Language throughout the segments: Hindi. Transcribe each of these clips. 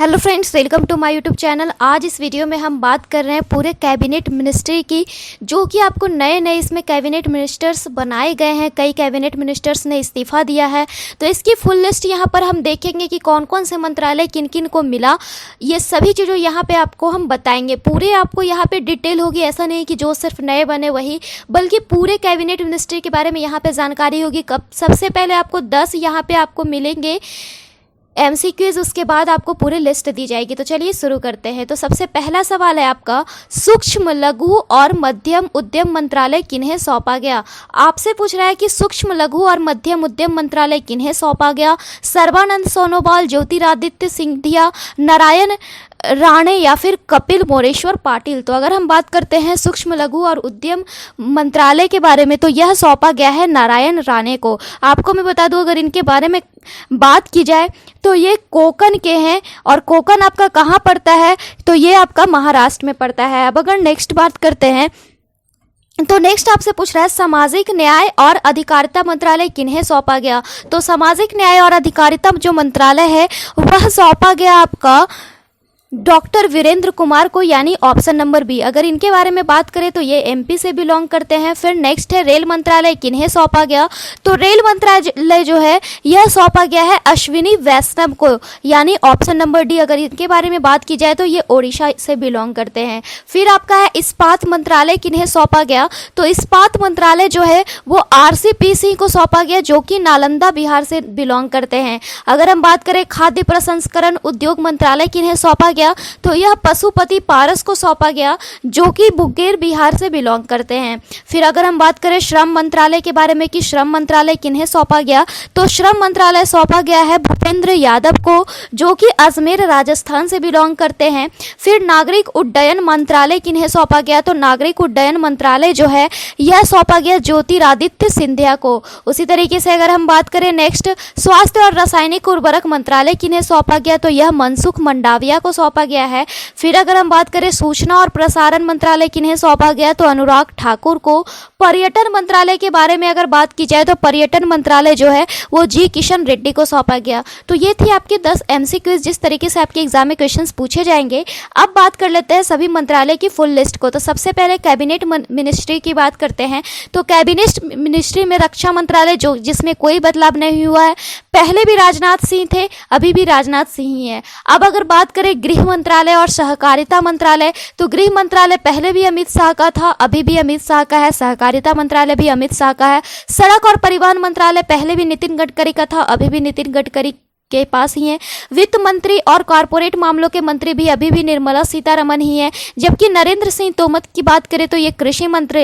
Hello friends, welcome to my YouTube channel. आज इस वीडियो में हम बात कर रहे हैं पूरे कैबिनेट मिनिस्ट्री की, जो कि आपको नए नए इसमें कैबिनेट मिनिस्टर्स बनाए गए हैं। कई कैबिनेट मिनिस्टर्स ने इस्तीफ़ा दिया है, तो इसकी फुल लिस्ट यहाँ पर हम देखेंगे कि कौन कौन से मंत्रालय किन किन को मिला। ये सभी चीज़ों यहाँ पे आपको हम बताएंगे। पूरे आपको यहाँ पे डिटेल होगी, ऐसा नहीं कि जो सिर्फ नए बने वही, बल्कि पूरे कैबिनेट मिनिस्ट्री के बारे में यहाँ पर जानकारी होगी। कब सबसे पहले आपको 10 यहाँ पर आपको मिलेंगे MCQs, उसके बाद आपको पूरी लिस्ट दी जाएगी। तो चलिए शुरू करते हैं। तो सबसे पहला सवाल है आपका, सूक्ष्म लघु और मध्यम उद्यम मंत्रालय किन्हें सौंपा गया। आपसे पूछ रहा है कि सूक्ष्म लघु और मध्यम उद्यम मंत्रालय किन्हें सौंपा गया। सर्बानंद सोनोवाल, ज्योतिरादित्य सिंधिया, नारायण राणे या फिर कपिल मोरेश्वर पाटिल। तो अगर हम बात करते हैं सूक्ष्म लघु और उद्यम मंत्रालय के बारे में, तो यह सौंपा गया है नारायण राणे को। आपको मैं बता दूं, अगर इनके बारे में बात की जाए तो ये कोकण के हैं, और कोकण आपका कहाँ पड़ता है, तो ये आपका महाराष्ट्र में पड़ता है। अब अगर नेक्स्ट बात करते हैं तो नेक्स्ट आपसे पूछ रहा है, सामाजिक न्याय और अधिकारिता मंत्रालय किन्हें सौंपा गया। तो सामाजिक न्याय और अधिकारिता जो मंत्रालय है वह सौंपा गया आपका डॉक्टर वीरेंद्र कुमार को, यानी ऑप्शन नंबर बी। अगर इनके बारे में बात करें तो ये MP से बिलोंग करते हैं। फिर नेक्स्ट है रेल मंत्रालय किन्हें सौंपा गया। तो रेल मंत्रालय जो है यह सौंपा गया है अश्विनी वैष्णव को, यानी ऑप्शन नंबर डी। अगर इनके बारे में बात की जाए तो ये ओडिशा से बिलोंग करते हैं। फिर आपका है इस्पात मंत्रालय किन्हें सौंपा गया। तो इस्पात मंत्रालय जो है वो RCP सिंह को सौंपा गया, जो कि नालंदा बिहार से बिलोंग करते हैं। अगर हम बात करें खाद्य प्रसंस्करण उद्योग मंत्रालय किन्हें सौंपा, तो यह पशुपति पारस को सौंपा गया, जो कि मुंगेर बिहार से बिलोंग करते हैं। फिर अगर हम बात करें श्रम मंत्रालय के बारे में कि श्रम मंत्रालय किन्हें सौंपा गया, तो श्रम मंत्रालय सौंपा गया है भूपेंद्र यादव को, जो कि अजमेर राजस्थान से बिलोंग करते हैं। फिर नागरिक उड्डयन मंत्रालय किन्हें सौंपा गया। तो नागरिक उड्डयन मंत्रालय जो है यह सौंपा गया ज्योतिरादित्य सिंधिया को। उसी तरीके से अगर हम बात करें नेक्स्ट, स्वास्थ्य और रासायनिक उर्वरक मंत्रालय किन्हें सौंपा गया, तो यह मनसुख मंडाविया को सौंपा गया है। फिर अगर हम बात करें सूचना और प्रसारण मंत्रालय किन्हें सौंपा गया, तो अनुराग ठाकुर को। पर्यटन मंत्रालय के बारे में अगर बात की जाए तो पर्यटन मंत्रालय जो है वो G किशन रेड्डी को सौंपा गया। तो ये थी आपके 10 MCQs, जिस तरीके से आपके एग्जाम में क्वेश्चंस पूछे जाएंगे। अब बात कर लेते हैं सभी मंत्रालय की फुल लिस्ट को। तो सबसे पहले कैबिनेट मिनिस्ट्री की बात करते हैं। तो कैबिनेट मिनिस्ट्री में रक्षा मंत्रालय, जो जिसमें कोई बदलाव नहीं हुआ है, पहले भी राजनाथ सिंह थे, अभी भी राजनाथ सिंह ही है। अब अगर बात करें गृह मंत्रालय और सहकारिता मंत्रालय, तो गृह मंत्रालय पहले भी अमित शाह का था, अभी भी अमित शाह का है। सहकारिता मंत्रालय भी अमित शाह का है। सड़क और परिवहन मंत्रालय पहले भी नितिन गडकरी का था, अभी भी नितिन गडकरी के पास ही है। वित्त मंत्री और कॉरपोरेट मामलों के मंत्री भी अभी भी निर्मला सीतारमण ही है। जबकि नरेंद्र सिंह तोमर की बात करें तो ये कृषि मंत्री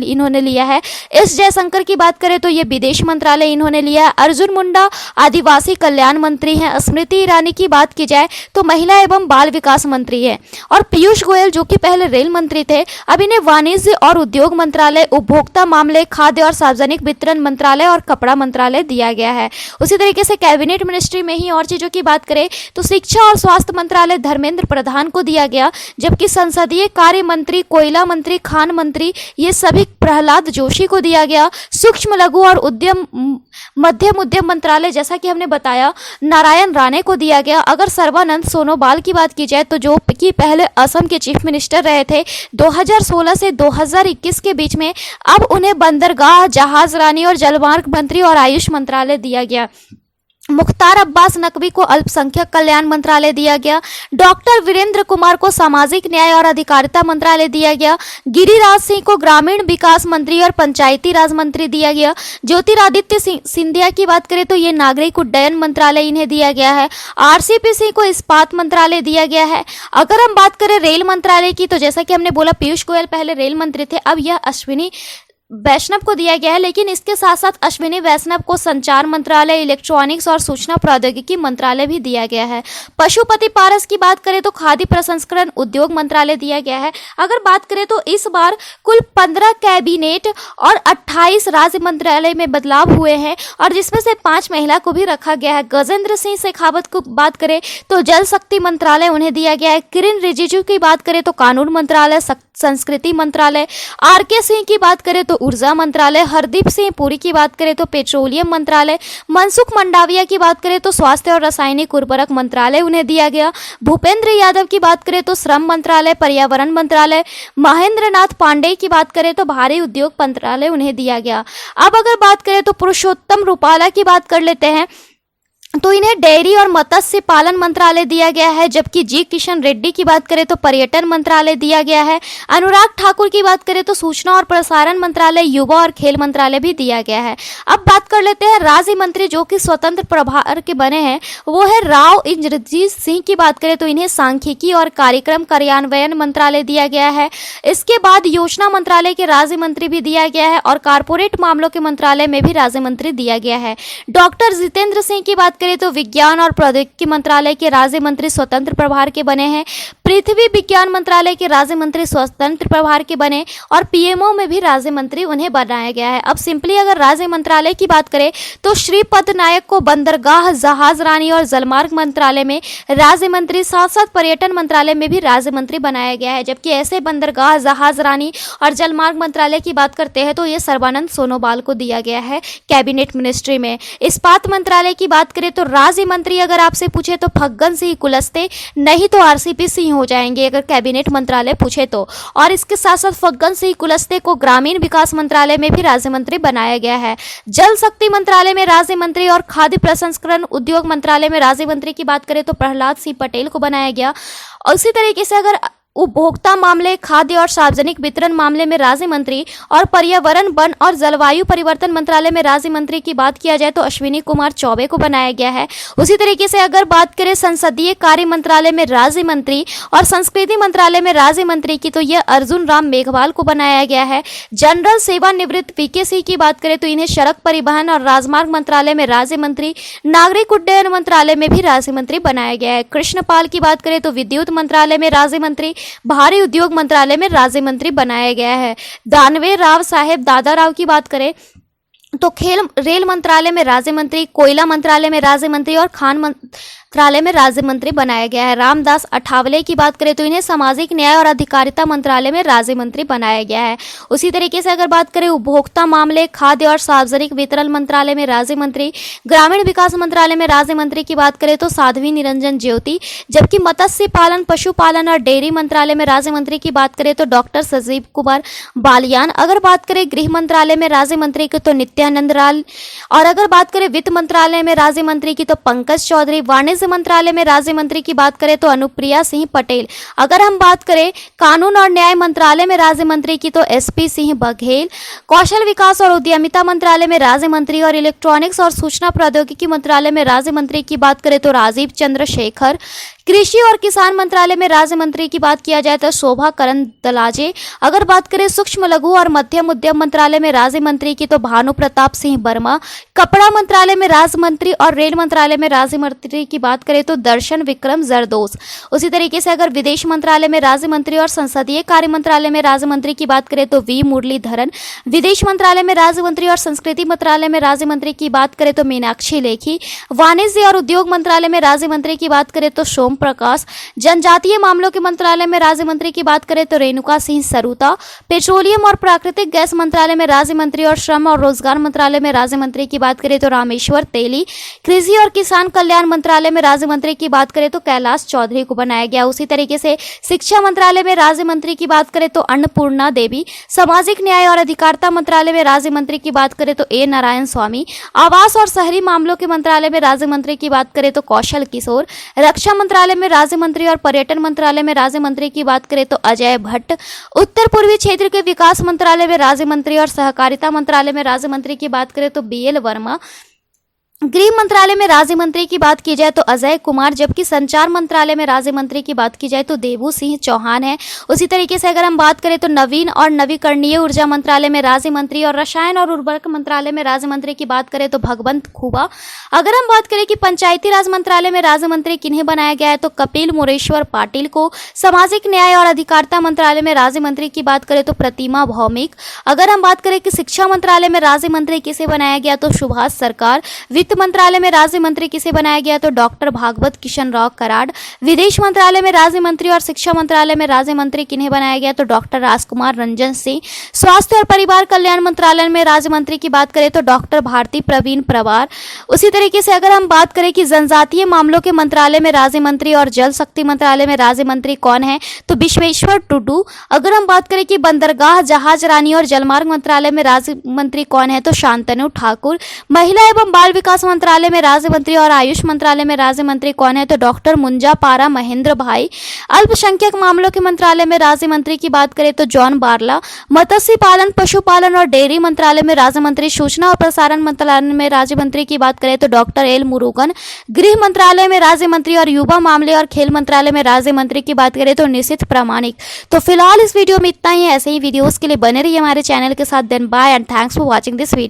इन्होंने लिया है। S जयशंकर की बात करें तो ये विदेश मंत्रालय इन्होंने लिया है। अर्जुन मुंडा आदिवासी कल्याण मंत्री हैं। स्मृति ईरानी की बात की जाए तो महिला एवं बाल विकास मंत्री है। और पीयूष गोयल, जो कि पहले रेल मंत्री थे, अब इन्हें वाणिज्य और उद्योग मंत्रालय, उपभोक्ता मामले, खाद्य और सार्वजनिक वितरण मंत्रालय और कपड़ा मंत्रालय दिया गया है। उसी तरीके से कैबिनेट मिनिस्ट्री में ही और चीजों की बात करें तो शिक्षा और स्वास्थ्य मंत्रालय धर्मेंद्र प्रधान को दिया गया, जबकि संसदीय कार्य मंत्री, कोयला मंत्री, खान मंत्री, ये सभी प्रहलाद जोशी को दिया गया। सूक्ष्म लघु और मध्यम उद्यम मंत्रालय, जैसा कि हमने बताया, नारायण राणे को दिया गया। अगर सर्बानंद सोनोवाल की बात की जाए तो जो कि पहले असम के चीफ मिनिस्टर रहे थे 2016 से 2021 के बीच में, अब उन्हें बंदरगाह, जहाजरानी और जलमार्ग मंत्री और आयुष मंत्रालय दिया गया। मुख्तार अब्बास नकवी को अल्पसंख्यक कल्याण मंत्रालय दिया गया। डॉक्टर वीरेंद्र कुमार को सामाजिक न्याय और अधिकारिता मंत्रालय दिया गया। गिरिराज सिंह को ग्रामीण विकास मंत्री और पंचायती राज मंत्री दिया गया। ज्योतिरादित्य सिंधिया की बात करें तो ये नागरिक उड्डयन मंत्रालय इन्हें दिया गया है। RCP सिंह को इस्पात मंत्रालय दिया गया है। अगर हम बात करें रेल मंत्रालय की, तो जैसा कि हमने बोला पीयूष गोयल पहले रेल मंत्री थे, अब यह अश्विनी वैष्णव को दिया गया है। लेकिन इसके साथ साथ अश्विनी वैष्णव को संचार मंत्रालय, इलेक्ट्रॉनिक्स और सूचना प्रौद्योगिकी मंत्रालय भी दिया गया है। पशुपति पारस की बात करें तो खाद्य प्रसंस्करण उद्योग मंत्रालय दिया गया है। अगर बात करें तो इस बार कुल 15 कैबिनेट और 28 राज्य मंत्रालय में बदलाव हुए हैं, और जिसमें से 5 महिला को भी रखा गया है। गजेंद्र सिंह शेखावत को बात करें तो जल शक्ति मंत्रालय उन्हें दिया गया है। किरण रिजिजू की बात करें तो कानून मंत्रालय, संस्कृति मंत्रालय। RK सिंह की बात करें तो ऊर्जा मंत्रालय, हरदीप सिंह पुरी की बात करें तो पेट्रोलियम मंत्रालय, मनसुख मंडाविया की बात करें तो स्वास्थ्य और रासायनिक उर्वरक मंत्रालय उन्हें दिया गया। भूपेंद्र यादव की बात करें तो श्रम मंत्रालय, पर्यावरण मंत्रालय, महेंद्र नाथ पांडेय की बात करें तो भारी उद्योग मंत्रालय उन्हें दिया गया। अब अगर बात करें तो पुरुषोत्तम रुपाला की बात कर लेते हैं, तो इन्हें डेयरी और मत्स्य पालन मंत्रालय दिया गया है, जबकि जी किशन रेड्डी की बात करें तो पर्यटन मंत्रालय दिया गया है। अनुराग ठाकुर की बात करें तो सूचना और प्रसारण मंत्रालय, युवा और खेल मंत्रालय भी दिया गया है। अब बात कर लेते हैं राज्य मंत्री जो कि स्वतंत्र प्रभार के बने हैं, वो है राव इंद्रजीत सिंह की बात करें तो इन्हें सांख्यिकी और कार्यक्रम कार्यान्वयन मंत्रालय दिया गया है। इसके बाद योजना मंत्रालय के राज्य मंत्री भी दिया गया है और कारपोरेट मामलों के मंत्रालय में भी राज्य मंत्री दिया गया है। डॉक्टर जितेंद्र सिंह की बात करें तो विज्ञान और प्रौद्योगिकी मंत्रालय के राज्य मंत्री स्वतंत्र प्रभार के बने हैं। पृथ्वी विज्ञान मंत्रालय के राज्य मंत्री स्वतंत्र प्रभार के बने और पीएमओ में भी राज्य मंत्री उन्हें बनाया गया है। अब सिंपली अगर राज्य मंत्रालय की बात करें तो श्रीपद नायक को बंदरगाह, जहाज रानी और जलमार्ग मंत्रालय में राज्य मंत्री, साथ साथ पर्यटन मंत्रालय में भी राज्य मंत्री बनाया गया है। जबकि ऐसे बंदरगाह, जहाज रानी और जलमार्ग मंत्रालय की बात करते हैं तो ये सर्बानंद सोनोवाल को दिया गया है कैबिनेट मिनिस्ट्री में। इस्पात मंत्रालय की बात करें तो राज्य मंत्री अगर आपसे पूछे तो फग्गन सिंह कुलस्ते, नहीं तो आरसीपी सिंह हो जाएंगे अगर कैबिनेट मंत्रालय पूछे तो। और इसके साथ साथ फग्गन सिंह कुलस्ते को ग्रामीण विकास मंत्रालय में भी राज्य मंत्री बनाया गया है। जल शक्ति मंत्रालय में राज्य मंत्री और खाद्य प्रसंस्करण उद्योग मंत्रालय में राज्य मंत्री की बात करें तो प्रहलाद सिंह पटेल को बनाया गया। और उसी तरीके से अगर उपभोक्ता मामले, खाद्य और सार्वजनिक वितरण मामले में राज्य मंत्री और पर्यावरण, वन और जलवायु परिवर्तन मंत्रालय में राज्य मंत्री की बात किया जाए तो अश्विनी कुमार चौबे को बनाया गया है। उसी तरीके से अगर बात करें संसदीय कार्य मंत्रालय में राज्य मंत्री और संस्कृति मंत्रालय में राज्य मंत्री की तो यह अर्जुन राम मेघवाल को बनाया गया है। जनरल सेवानिवृत्त वीके सिंह की बात करें तो इन्हें सड़क परिवहन और राजमार्ग मंत्रालय में राज्य मंत्री, नागरिक उड्डयन मंत्रालय में भी राज्य मंत्री बनाया गया है। कृष्णपाल की बात करें तो विद्युत मंत्रालय में राज्य मंत्री, भारी उद्योग मंत्रालय में राज्य मंत्री बनाया गया है। दानवे राव साहेब दादा राव की बात करें तो रेल मंत्रालय में राज्य मंत्री, कोयला मंत्रालय में राज्य मंत्री और खान मंत्रालय में राज्य मंत्री बनाया गया है। रामदास अठावले की बात करें तो इन्हें सामाजिक न्याय और अधिकारिता मंत्रालय में राज्य मंत्री बनाया गया है। उसी तरीके से अगर बात करें उपभोक्ता मामले, खाद्य और सार्वजनिक वितरण मंत्रालय में राज्य मंत्री, ग्रामीण विकास मंत्रालय में राज्य मंत्री की बात करें तो साध्वी निरंजन ज्योति, जबकि मत्स्य पालन, पशुपालन और डेयरी मंत्रालय में राज्य मंत्री की बात करें तो डॉक्टर संजीव कुमार बालियान। अगर बात करें गृह मंत्रालय में राज्य मंत्री की तो नित्यानंद राय, और अगर बात करें वित्त मंत्रालय में राज्य मंत्री की तो पंकज चौधरी। वाणिज्य मंत्रालय में राज्य मंत्री की बात करें तो अनुप्रिया सिंह पटेल। अगर हम बात करें कानून और न्याय मंत्रालय में राज्य मंत्री की तो एसपी सिंह बघेल। कौशल विकास और उद्यमिता मंत्रालय में राज्य मंत्री और इलेक्ट्रॉनिक्स और सूचना प्रौद्योगिकी मंत्रालय में राज्य मंत्री की बात करें तो राजीव चंद्रशेखर। कृषि और किसान मंत्रालय में राज्य मंत्री की बात किया जाए तो शोभा करंदलाजे। अगर बात करें सूक्ष्म लघु और मध्यम उद्यम मंत्रालय में राज्य मंत्री की तो भानु प्रताप सिंह वर्मा। कपड़ा मंत्रालय में राज्य मंत्री और रेल मंत्रालय में राज्य मंत्री की बात करें तो दर्शन विक्रम जरदोस। उसी तरीके से अगर विदेश मंत्रालय में राज्य मंत्री और संसदीय कार्य मंत्रालय में राज्य मंत्री की बात करें तो वी मुरलीधरन। विदेश मंत्रालय में राज्य मंत्री और संस्कृति मंत्रालय में राज्य मंत्री की बात करें तो मीनाक्षी लेखी। वाणिज्य और उद्योग मंत्रालय में राज्य मंत्री की बात करें तो सोम प्रकाश। जनजातीय मामलों के मंत्रालय में राज्य मंत्री की बात करें तो रेणुका सिंह सरूता। पेट्रोलियम और प्राकृतिक गैस मंत्रालय में राज्य मंत्री और श्रम और रोजगार मंत्रालय में राज्य मंत्री की बात करें तो रामेश्वर तेली। कृषि और किसान कल्याण मंत्रालय में राज्य मंत्री की बात करें तो कैलाश चौधरी को बनाया गया। उसी तरीके से शिक्षा मंत्रालय में राज्य मंत्री की बात करें तो अन्नपूर्णा देवी। सामाजिक न्याय और अधिकारिता मंत्रालय में राज्य मंत्री की बात करें तो ए नारायण स्वामी। आवास और शहरी मामलों के मंत्रालय में राज्य मंत्री की बात करें तो कौशल किशोर। रक्षा मंत्रालय में राज्य मंत्री और पर्यटन मंत्रालय में राज्य मंत्री की बात करें तो अजय भट्ट। उत्तर पूर्वी क्षेत्र के विकास मंत्रालय में राज्य मंत्री और सहकारिता मंत्रालय में राज्य मंत्री की बात करें तो बीएल वर्मा। गृह मंत्रालय में राज्य मंत्री की बात की जाए तो अजय कुमार, जबकि संचार मंत्रालय में राज्य मंत्री की बात की जाए तो देवू सिंह चौहान है। उसी तरीके से अगर हम बात करें तो नवीन और नवीकरणीय ऊर्जा मंत्रालय में राज्य मंत्री और रसायन और उर्वरक मंत्रालय में राज्य मंत्री की बात करें तो भगवंत खुबा। अगर हम बात करें कि पंचायती राज मंत्रालय में राज्य मंत्री किन्हें बनाया गया है तो कपिल मोरेश्वर पाटिल को। सामाजिक न्याय और अधिकारिता मंत्रालय में राज्य मंत्री की बात करें तो प्रतिमा भौमिक। अगर हम बात करें कि शिक्षा मंत्रालय में राज्य मंत्री किसे बनाया गया तो सुभाष सरकार। वित्त मंत्रालय में राज्य मंत्री किसे बनाया गया तो डॉक्टर भागवत किशन राव कराड़। विदेश मंत्रालय में राज्य मंत्री और शिक्षा मंत्रालय में राज्य मंत्री किन्हें बनाया गया तो डॉक्टर राजकुमार रंजन सिंह। स्वास्थ्य और परिवार कल्याण मंत्रालय में राज्य मंत्री की बात करें तो डॉक्टर भारती प्रवीण प्रवार। उसी तरीके से अगर हम बात करें कि जनजातीय मामलों के मंत्रालय में राज्य मंत्री और जल शक्ति मंत्रालय में राज्य मंत्री कौन है तो विश्वेश्वर टुडू। अगर हम बात करें कि बंदरगाह, जहाज रानी और जलमार्ग मंत्रालय में राज्य मंत्री कौन है तो शांतनु ठाकुर। महिला एवं बाल विकास मंत्रालय में राज्य मंत्री और आयुष मंत्रालय में राज्य मंत्री कौन है तो डॉक्टर मुंजापारा महेंद्र भाई। अल्पसंख्यक मामलों के मंत्रालय में राज्य मंत्री की बात करें तो जॉन बारला। मत्स्य पालन, पशुपालन और डेयरी मंत्रालय में राज्य मंत्री। सूचना और प्रसारण मंत्रालय में राज्य मंत्री की बात करें तो डॉक्टर एल मुरुगन। गृह मंत्रालय में राज्य मंत्री और युवा मामले और खेल मंत्रालय में राज्य मंत्री की बात करें तो निशित प्रामाणिक। तो फिलहाल इस वीडियो में इतना ही। ऐसे ही वीडियोस के लिए बने रहिए हमारे चैनल के साथ। Then bye and thanks for watching this video.